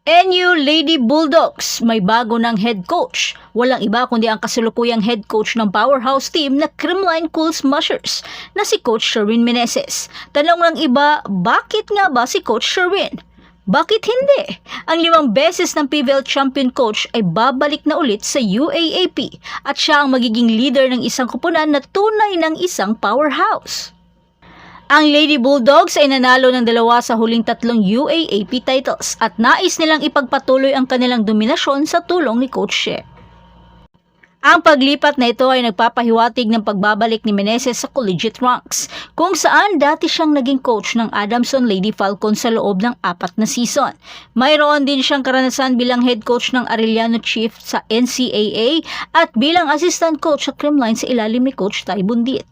NU Lady Bulldogs, may bago ng head coach. Walang iba kundi ang kasalukuyang head coach ng powerhouse team na Creamline Cool Smashers na si Coach Sherwin Meneses. Tanong ng iba, bakit nga ba si Coach Sherwin? Bakit hindi? Ang 5 beses ng PVL champion coach ay babalik na ulit sa UAAP at siya ang magiging leader ng isang koponan na tunay ng isang powerhouse. Ang Lady Bulldogs ay nanalo ng 2 sa huling 3 UAAP titles at nais nilang ipagpatuloy ang kanilang dominasyon sa tulong ni Coach She. Ang paglipat na ito ay nagpapahiwatig ng pagbabalik ni Meneses sa collegiate ranks, kung saan dati siyang naging coach ng Adamson Lady Falcons sa loob ng 4 na season. Mayroon din siyang karanasan bilang head coach ng Arellano Chief sa NCAA at bilang assistant coach sa Creamline sa ilalim ni Coach Ty Bundit.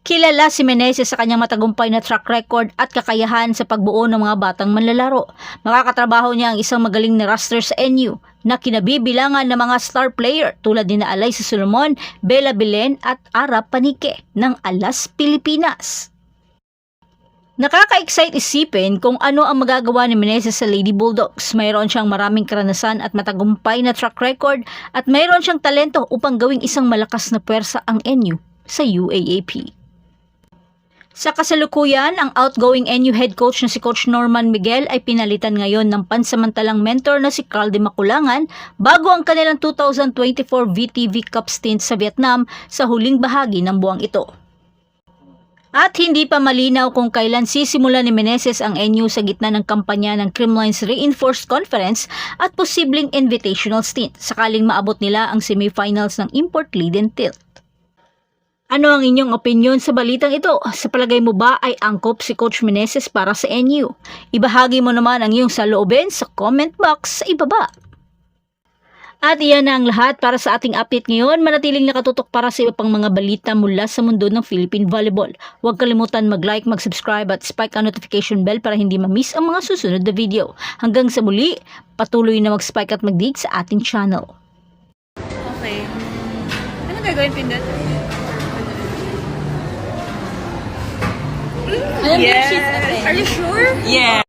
Kilala si Meneses sa kanyang matagumpay na track record at kakayahan sa pagbuo ng mga batang manlalaro. Makakatrabaho niya ang isang magaling na roster sa NU na kinabibilangan ng mga star player tulad ni Alaysa Solomon, Bella Belen at Ara Panique ng Alas Pilipinas. Nakaka-excite isipin kung ano ang magagawa ni Meneses sa Lady Bulldogs. Mayroon siyang maraming karanasan at matagumpay na track record at mayroon siyang talento upang gawing isang malakas na puwersa ang NU sa UAAP. Sa kasalukuyan, ang outgoing NU head coach na si Coach Norman Miguel ay pinalitan ngayon ng pansamantalang mentor na si Carl de Maculangan bago ang kanilang 2024 VTV Cup stint sa Vietnam sa huling bahagi ng buwang ito. At hindi pa malinaw kung kailan sisimula ni Meneses ang NU sa gitna ng kampanya ng Creamline's Reinforced Conference at posibleng invitational stint sakaling maabot nila ang semifinals ng Import Leaden Tilt. Ano ang inyong opinyon sa balitang ito? Sa palagay mo ba ay angkop si Coach Meneses para sa NU? Ibahagi mo naman ang iyong saloobin sa comment box sa ibaba. At iyan na ang lahat para sa ating update ngayon. Manatiling nakatutok para sa iba pang mga balita mula sa mundo ng Philippine Volleyball. Huwag kalimutan mag-like, mag-subscribe at spike ang notification bell para hindi ma-miss ang mga susunod na video. Hanggang sa muli, patuloy na mag-spike at mag-dig sa ating channel. Okay. Ano gagawin, Pindot? Yes. Are you sure? Yeah.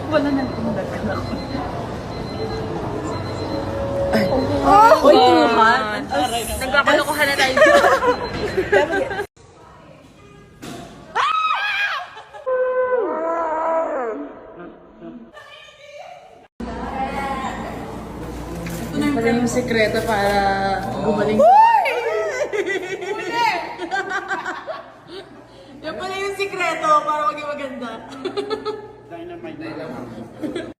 Wala nang tumulat ka na ako. Oh, Tuhan. Nagkakalokohan na tayo. Ito na pala yung sekreto para gumaling. Yan pala yung sikreto para maging maganda. Dynamite.